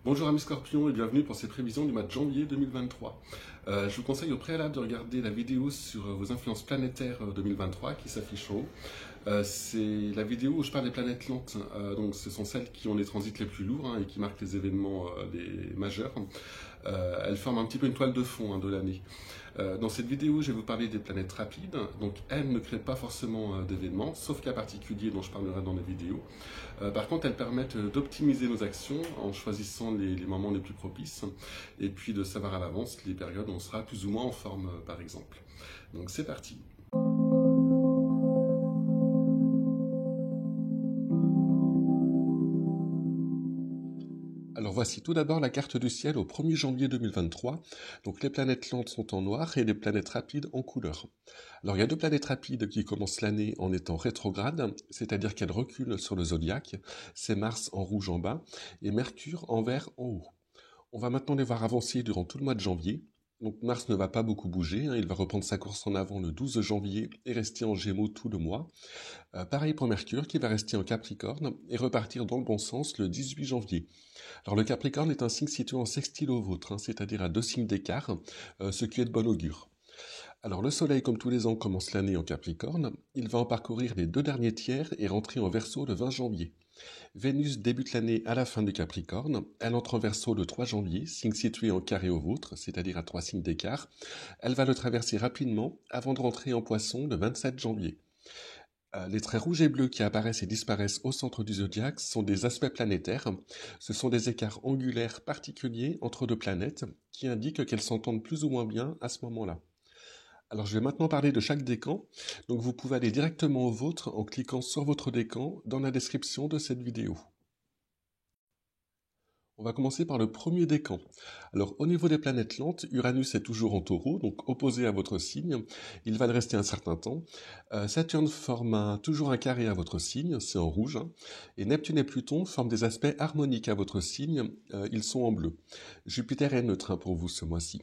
Bonjour amis Scorpions et bienvenue pour ces prévisions du mois de janvier 2023. Je vous conseille au préalable de regarder la vidéo sur vos influences planétaires 2023 qui s'affiche en haut. C'est la vidéo où je parle des planètes lentes, donc ce sont celles qui ont les transits les plus lourds et qui marquent les événements les majeurs. Elles forment un petit peu une toile de fond de l'année. Dans cette vidéo, je vais vous parler des planètes rapides. Donc, elles ne créent pas forcément d'événements, sauf cas particuliers dont je parlerai dans la vidéo. Par contre, elles permettent d'optimiser nos actions en choisissant les moments les plus propices et puis de savoir à l'avance les périodes où on sera plus ou moins en forme, par exemple. Donc, c'est parti. Alors voici tout d'abord la carte du ciel au 1er janvier 2023. Donc les planètes lentes sont en noir et les planètes rapides en couleur. Alors il y a deux planètes rapides qui commencent l'année en étant rétrogrades, c'est-à-dire qu'elles reculent sur le zodiaque. C'est Mars en rouge en bas et Mercure en vert en haut. On va maintenant les voir avancer durant tout le mois de janvier. Donc Mars ne va pas beaucoup bouger, il va reprendre sa course en avant le 12 janvier et rester en Gémeaux tout le mois. Pareil pour Mercure qui va rester en Capricorne et repartir dans le bon sens le 18 janvier. Alors le Capricorne est un signe situé en sextile au vôtre, c'est-à-dire à 2 signes d'écart, ce qui est de bon augure. Alors le Soleil, comme tous les ans, commence l'année en Capricorne. Il va en parcourir les 2 derniers tiers et rentrer en Verseau le 20 janvier. Vénus débute l'année à la fin du Capricorne. Elle entre en Verseau le 3 janvier, signe situé en carré au vôtre, c'est-à-dire à 3 signes d'écart. Elle va le traverser rapidement avant de rentrer en Poisson le 27 janvier. Les traits rouges et bleus qui apparaissent et disparaissent au centre du zodiaque sont des aspects planétaires. Ce sont des écarts angulaires particuliers entre deux planètes qui indiquent qu'elles s'entendent plus ou moins bien à ce moment-là. Alors je vais maintenant parler de chaque décan. Donc vous pouvez aller directement au vôtre en cliquant sur votre décan dans la description de cette vidéo. On va commencer par le premier décan. Alors au niveau des planètes lentes, Uranus est toujours en taureau, donc opposé à votre signe. Il va le rester un certain temps. Saturne forme toujours un carré à votre signe, c'est en rouge. Et Neptune et Pluton forment des aspects harmoniques à votre signe, ils sont en bleu. Jupiter est neutre pour vous ce mois-ci.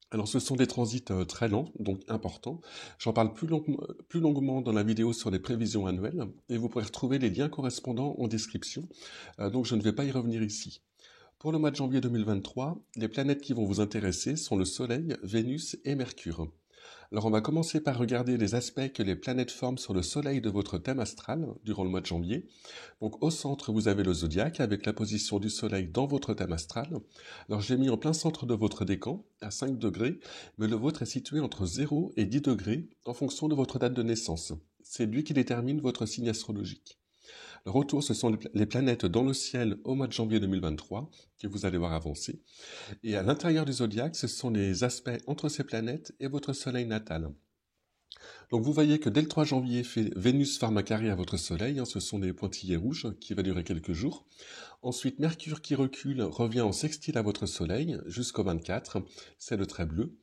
Alors ce sont des transits très lents, donc importants. J'en parle plus longuement dans la vidéo sur les prévisions annuelles, et vous pourrez retrouver les liens correspondants en description, donc je ne vais pas y revenir ici. Pour le mois de janvier 2023, les planètes qui vont vous intéresser sont le Soleil, Vénus et Mercure. Alors on va commencer par regarder les aspects que les planètes forment sur le Soleil de votre thème astral durant le mois de janvier. Donc au centre, vous avez le zodiaque avec la position du Soleil dans votre thème astral. Alors je l'ai mis en plein centre de votre décan, à 5 degrés, mais le vôtre est situé entre 0 et 10 degrés en fonction de votre date de naissance. C'est lui qui détermine votre signe astrologique. Le retour, ce sont les planètes dans le ciel au mois de janvier 2023, que vous allez voir avancer. Et à l'intérieur du zodiaque, ce sont les aspects entre ces planètes et votre soleil natal. Donc vous voyez que dès le 3 janvier, Vénus forme un carré à votre soleil, ce sont des pointillés rouges qui va durer quelques jours. Ensuite, Mercure qui recule revient en sextile à votre soleil jusqu'au 24, c'est le trait bleu.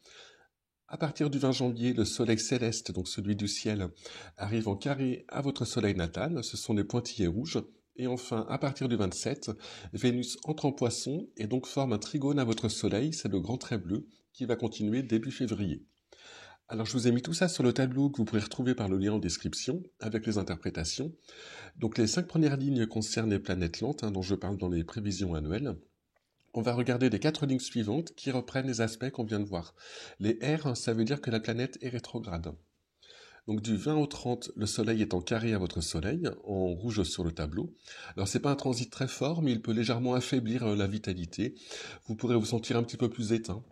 À partir du 20 janvier, le soleil céleste, donc celui du ciel, arrive en carré à votre soleil natal, ce sont des pointillés rouges. Et enfin, à partir du 27, Vénus entre en Poisson et donc forme un trigone à votre soleil, c'est le grand trait bleu, qui va continuer début février. Alors je vous ai mis tout ça sur le tableau que vous pourrez retrouver par le lien en description, avec les interprétations. Donc les 5 premières lignes concernent les planètes lentes, dont je parle dans les prévisions annuelles. On va regarder les 4 lignes suivantes qui reprennent les aspects qu'on vient de voir. Les R, ça veut dire que la planète est rétrograde. Donc du 20 au 30, le soleil est en carré à votre soleil, en rouge sur le tableau. Alors c'est pas un transit très fort, mais il peut légèrement affaiblir la vitalité. Vous pourrez vous sentir un petit peu plus éteint.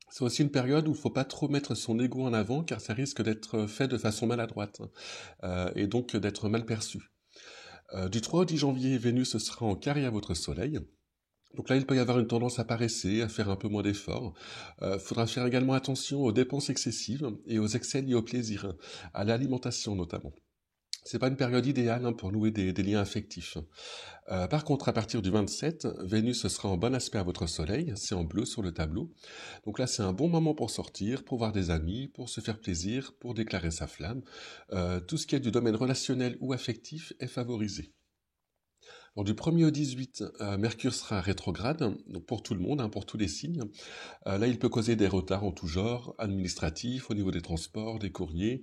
C'est aussi une période où il ne faut pas trop mettre son ego en avant, car ça risque d'être fait de façon maladroite, et donc d'être mal perçu. Du 3 au 10 janvier, Vénus sera en carré à votre soleil. Donc là, il peut y avoir une tendance à paresser, à faire un peu moins d'efforts. Faudra faire également attention aux dépenses excessives et aux excès liés au plaisir, à l'alimentation notamment. C'est pas une période idéale pour nouer des liens affectifs. Par contre, à partir du 27, Vénus sera en bon aspect à votre soleil, c'est en bleu sur le tableau. Donc là, c'est un bon moment pour sortir, pour voir des amis, pour se faire plaisir, pour déclarer sa flamme. Tout ce qui est du domaine relationnel ou affectif est favorisé. Alors, du 1er au 18, Mercure sera rétrograde, donc pour tout le monde, pour tous les signes. Là, il peut causer des retards en tout genre, administratifs, au niveau des transports, des courriers.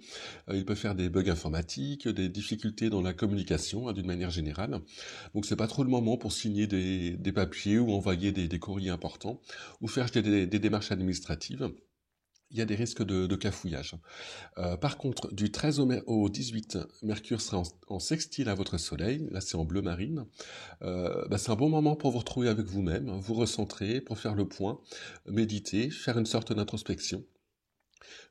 Il peut faire des bugs informatiques, des difficultés dans la communication, d'une manière générale. Donc, c'est pas trop le moment pour signer des papiers ou envoyer des courriers importants ou faire des démarches administratives. Il y a des risques de cafouillage. Par contre, du 13 au 18, Mercure sera en sextile à votre Soleil. Là, c'est en bleu marine. C'est un bon moment pour vous retrouver avec vous-même, vous recentrer, pour faire le point, méditer, faire une sorte d'introspection.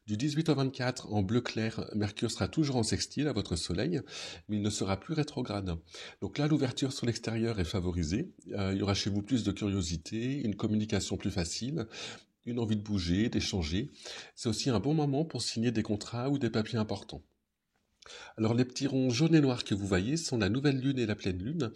Du 18 au 24, en bleu clair, Mercure sera toujours en sextile à votre Soleil, mais il ne sera plus rétrograde. Donc là, l'ouverture sur l'extérieur est favorisée. Il y aura chez vous plus de curiosité, une communication plus facile, une envie de bouger, d'échanger. C'est aussi un bon moment pour signer des contrats ou des papiers importants. Alors les petits ronds jaunes et noirs que vous voyez sont la nouvelle lune et la pleine lune.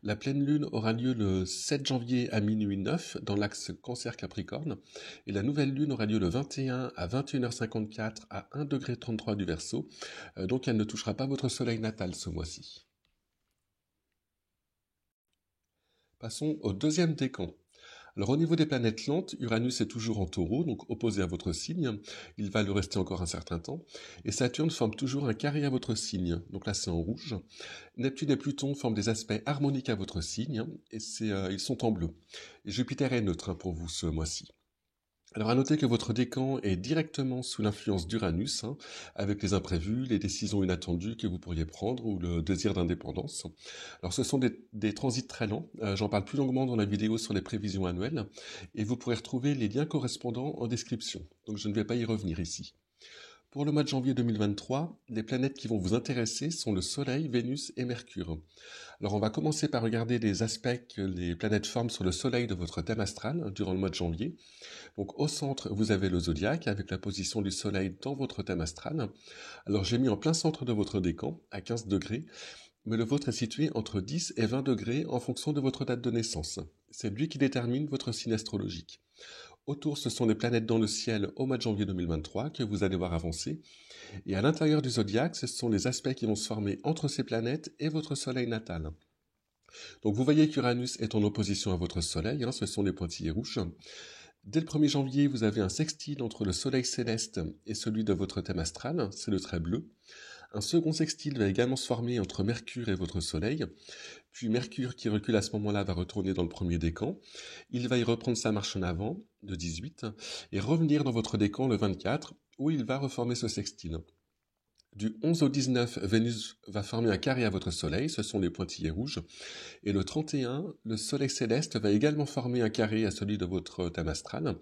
La pleine lune aura lieu le 7 janvier à minuit 9 dans l'axe Cancer-Capricorne et la nouvelle lune aura lieu le 21 à 21h54 à 1,33 degré du Verseau. Donc elle ne touchera pas votre soleil natal ce mois-ci. Passons au deuxième décan. Alors au niveau des planètes lentes, Uranus est toujours en taureau, donc opposé à votre signe, il va le rester encore un certain temps, et Saturne forme toujours un carré à votre signe, donc là c'est en rouge. Neptune et Pluton forment des aspects harmoniques à votre signe, et ils sont en bleu. Et Jupiter est neutre pour vous ce mois-ci. Alors à noter que votre décan est directement sous l'influence d'Uranus, avec les imprévus, les décisions inattendues que vous pourriez prendre ou le désir d'indépendance. Alors ce sont des transits très lents, j'en parle plus longuement dans la vidéo sur les prévisions annuelles, et vous pourrez retrouver les liens correspondants en description, donc je ne vais pas y revenir ici. Pour le mois de janvier 2023, les planètes qui vont vous intéresser sont le Soleil, Vénus et Mercure. Alors on va commencer par regarder les aspects que les planètes forment sur le Soleil de votre thème astral durant le mois de janvier. Donc au centre, vous avez le zodiaque avec la position du Soleil dans votre thème astral. Alors j'ai mis en plein centre de votre décan, à 15 degrés, mais le vôtre est situé entre 10 et 20 degrés en fonction de votre date de naissance. C'est lui qui détermine votre signe astrologique. Autour, ce sont les planètes dans le ciel au mois de janvier 2023 que vous allez voir avancer. Et à l'intérieur du zodiaque, ce sont les aspects qui vont se former entre ces planètes et votre soleil natal. Donc vous voyez qu'Uranus est en opposition à votre soleil, ce sont les pointillés rouges. Dès le 1er janvier, vous avez un sextile entre le soleil céleste et celui de votre thème astral, c'est le trait bleu. Un second sextile va également se former entre Mercure et votre Soleil, puis Mercure qui recule à ce moment-là va retourner dans le premier décan, il va y reprendre sa marche en avant, de 18, et revenir dans votre décan le 24, où il va reformer ce sextile. Du 11 au 19, Vénus va former un carré à votre Soleil, ce sont les pointillés rouges, et le 31, le Soleil céleste va également former un carré à celui de votre thème astral,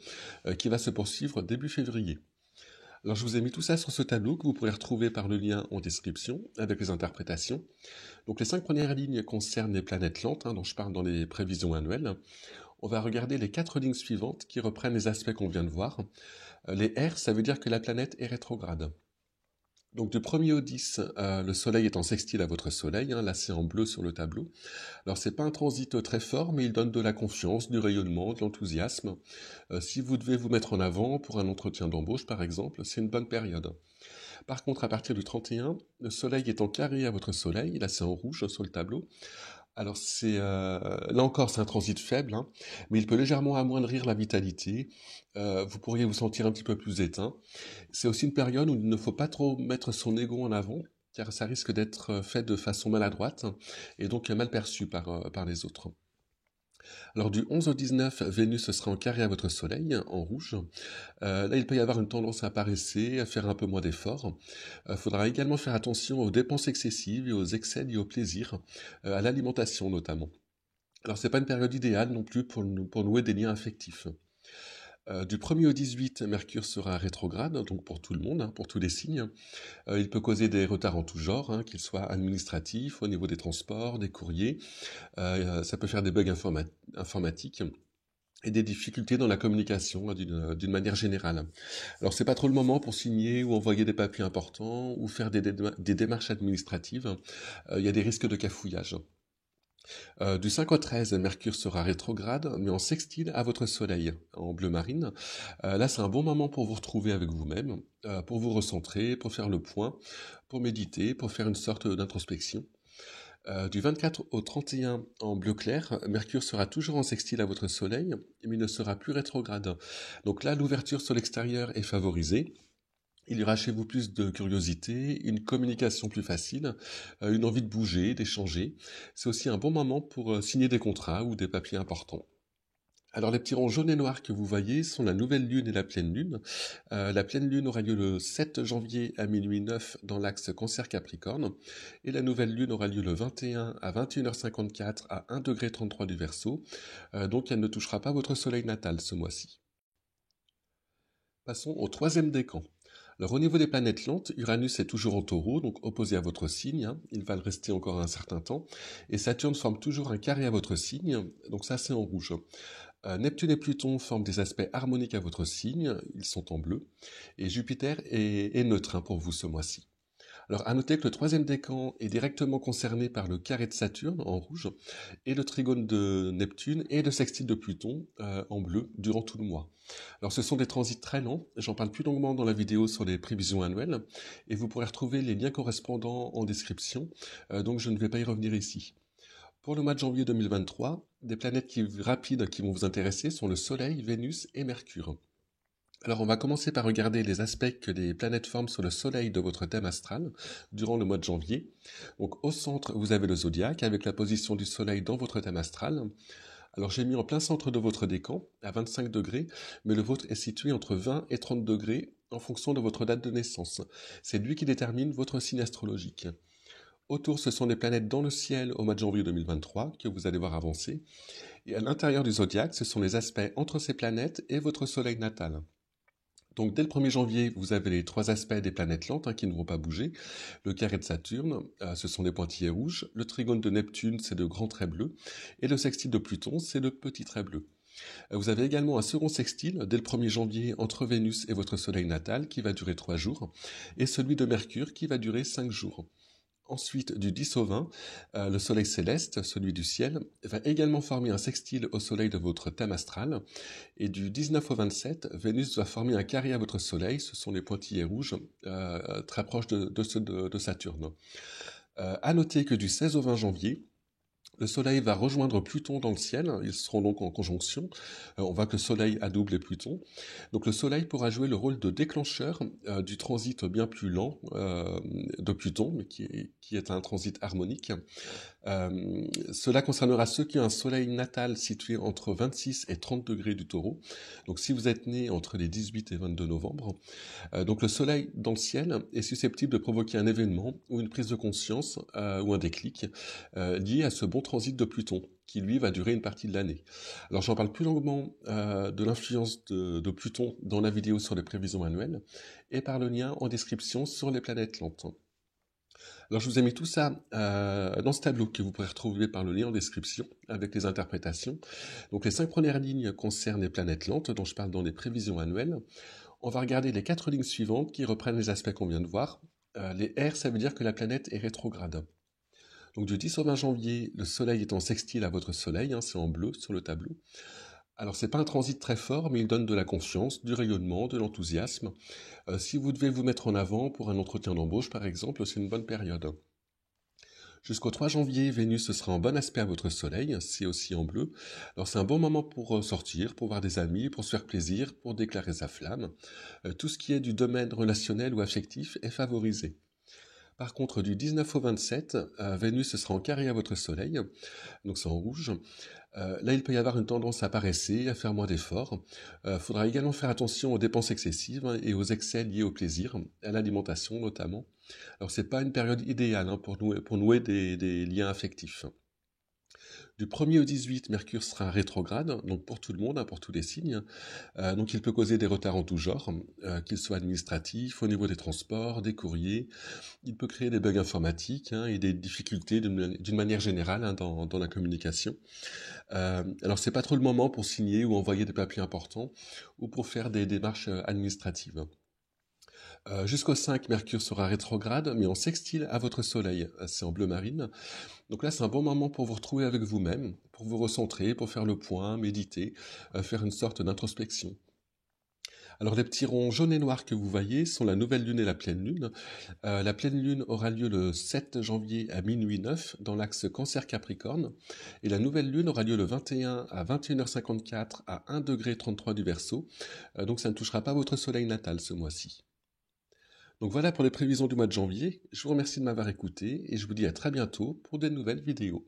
qui va se poursuivre début février. Alors je vous ai mis tout ça sur ce tableau que vous pourrez retrouver par le lien en description avec les interprétations. Donc les 5 premières lignes concernent les planètes lentes dont je parle dans les prévisions annuelles. On va regarder les 4 lignes suivantes qui reprennent les aspects qu'on vient de voir. Les R, ça veut dire que la planète est rétrograde. Donc du 1er au 10, le soleil est en sextile à votre soleil, là c'est en bleu sur le tableau. Alors c'est pas un transit très fort, mais il donne de la confiance, du rayonnement, de l'enthousiasme. Si vous devez vous mettre en avant pour un entretien d'embauche par exemple, c'est une bonne période. Par contre, à partir du 31, le soleil est en carré à votre soleil, là c'est en rouge sur le tableau. Alors là encore c'est un transit faible, mais il peut légèrement amoindrir la vitalité. Vous pourriez vous sentir un petit peu plus éteint. C'est aussi une période où il ne faut pas trop mettre son ego en avant, car ça risque d'être fait de façon maladroite et donc mal perçu par les autres. Alors du 11 au 19, Vénus sera en carré à votre soleil, en rouge. Là, il peut y avoir une tendance à paresser, à faire un peu moins d'efforts. Il faudra également faire attention aux dépenses excessives et aux excès liés au plaisir, à l'alimentation notamment. Alors c'est pas une période idéale non plus pour nouer des liens affectifs. Du 1er au 18, Mercure sera rétrograde, donc pour tout le monde, pour tous les signes. Il peut causer des retards en tout genre, qu'ils soient administratifs, au niveau des transports, des courriers. Ça peut faire des bugs informatiques et des difficultés dans la communication d'une manière générale. Alors c'est pas trop le moment pour signer ou envoyer des papiers importants ou faire des démarches administratives. Il y a des risques de cafouillage. Du 5 au 13, Mercure sera rétrograde, mais en sextile à votre soleil, en bleu marine. Là, c'est un bon moment pour vous retrouver avec vous-même, pour vous recentrer, pour faire le point, pour méditer, pour faire une sorte d'introspection. Du 24 au 31 en bleu clair, Mercure sera toujours en sextile à votre Soleil, mais il ne sera plus rétrograde. Donc là, l'ouverture sur l'extérieur est favorisée. Il y aura chez vous plus de curiosité, une communication plus facile, une envie de bouger, d'échanger. C'est aussi un bon moment pour signer des contrats ou des papiers importants. Alors les petits ronds jaunes et noirs que vous voyez sont la nouvelle lune et la pleine lune. La pleine lune aura lieu le 7 janvier à minuit 9 dans l'axe Cancer-Capricorne et la nouvelle lune aura lieu le 21 à 21h54 à 1 degré 33 du Verseau. Donc elle ne touchera pas votre soleil natal ce mois-ci. Passons au troisième décan. Alors au niveau des planètes lentes, Uranus est toujours en Taureau, donc opposé à votre signe, hein. Il va le rester encore un certain temps, et Saturne forme toujours un carré à votre signe, donc ça c'est en rouge. Neptune et Pluton forment des aspects harmoniques à votre signe, ils sont en bleu, et Jupiter est neutre, hein, pour vous ce mois-ci. Alors à noter que le troisième décan est directement concerné par le carré de Saturne en rouge, et le trigone de Neptune et le sextile de Pluton en bleu durant tout le mois. Alors ce sont des transits très lents, j'en parle plus longuement dans la vidéo sur les prévisions annuelles, et vous pourrez retrouver les liens correspondants en description, donc je ne vais pas y revenir ici. Pour le mois de janvier 2023, des planètes rapides qui vont vous intéresser sont le Soleil, Vénus et Mercure. Alors on va commencer par regarder les aspects que les planètes forment sur le Soleil de votre thème astral durant le mois de janvier. Donc au centre, vous avez le zodiaque avec la position du Soleil dans votre thème astral. Alors j'ai mis en plein centre de votre décan, à 25 degrés, mais le vôtre est situé entre 20 et 30 degrés en fonction de votre date de naissance. C'est lui qui détermine votre signe astrologique. Autour, ce sont des planètes dans le ciel au mois de janvier 2023 que vous allez voir avancer. Et à l'intérieur du zodiaque, ce sont les aspects entre ces planètes et votre soleil natal. Donc dès le 1er janvier, vous avez les trois aspects des planètes lentes, hein, qui ne vont pas bouger. Le carré de Saturne, ce sont des pointillés rouges. Le trigone de Neptune, c'est de grands traits bleus. Et le sextile de Pluton, c'est le petit trait bleu. Vous avez également un second sextile dès le 1er janvier entre Vénus et votre soleil natal qui va durer 3 jours. Et celui de Mercure qui va durer 5 jours. Ensuite, du 10 au 20, le soleil céleste, celui du ciel, va également former un sextile au soleil de votre thème astral. Et du 19 au 27, Vénus va former un carré à votre soleil, ce sont les pointillés rouges, très proches de ceux de Saturne. À noter que du 16 au 20 janvier, le Soleil va rejoindre Pluton dans le ciel, ils seront donc en conjonction. On voit que le Soleil a doublé Pluton. Donc le Soleil pourra jouer le rôle de déclencheur du transit bien plus lent de Pluton, mais qui est un transit harmonique. Cela concernera ceux qui ont un Soleil natal situé entre 26 et 30 degrés du Taureau. Donc si vous êtes né entre les 18 et 22 novembre, donc le Soleil dans le ciel est susceptible de provoquer un événement ou une prise de conscience ou un déclic lié à ce bon transit de Pluton, qui lui va durer une partie de l'année. Alors j'en parle plus longuement de l'influence de Pluton dans la vidéo sur les prévisions annuelles, et par le lien en description sur les planètes lentes. Alors je vous ai mis tout ça dans ce tableau que vous pourrez retrouver par le lien en description avec les interprétations. Donc les 5 premières lignes concernent les planètes lentes dont je parle dans les prévisions annuelles. On va regarder les 4 lignes suivantes qui reprennent les aspects qu'on vient de voir. Les R, ça veut dire que la planète est rétrograde. Donc du 10 au 20 janvier, le Soleil est en sextile à votre Soleil, hein, c'est en bleu sur le tableau. Alors c'est pas un transit très fort, mais il donne de la confiance, du rayonnement, de l'enthousiasme. Si vous devez vous mettre en avant pour un entretien d'embauche par exemple, c'est une bonne période. Jusqu'au 3 janvier, Vénus sera en bon aspect à votre Soleil, c'est aussi en bleu. Alors c'est un bon moment pour sortir, pour voir des amis, pour se faire plaisir, pour déclarer sa flamme. Tout ce qui est du domaine relationnel ou affectif est favorisé. Par contre, du 19 au 27, Vénus sera en carré à votre Soleil, donc c'est en rouge. Là, il peut y avoir une tendance à paresser, à faire moins d'efforts. Faudra également faire attention aux dépenses excessives, hein, et aux excès liés au plaisir, à l'alimentation notamment. Alors, c'est pas une période idéale, hein, pour nouer des liens affectifs. Du 1er au 18, Mercure sera rétrograde, donc pour tout le monde, hein, pour tous les signes. Donc il peut causer des retards en tout genre, qu'ils soient administratifs, au niveau des transports, des courriers. Il peut créer des bugs informatiques, hein, et des difficultés d'une manière générale, hein, dans la communication. Alors c'est pas trop le moment pour signer ou envoyer des papiers importants ou pour faire des démarches administratives. Jusqu'au 5, Mercure sera rétrograde, mais en sextile à votre Soleil, c'est en bleu marine. Donc là, c'est un bon moment pour vous retrouver avec vous-même, pour vous recentrer, pour faire le point, méditer, faire une sorte d'introspection. Alors les petits ronds jaunes et noirs que vous voyez sont la nouvelle lune et la pleine lune. La pleine lune aura lieu le 7 janvier à minuit 9 dans l'axe Cancer-Capricorne et la nouvelle lune aura lieu le 21 à 21h54 à 1 degré 33 du Verseau. Donc ça ne touchera pas votre soleil natal ce mois-ci. Donc voilà pour les prévisions du mois de janvier. Je vous remercie de m'avoir écouté et je vous dis à très bientôt pour de nouvelles vidéos.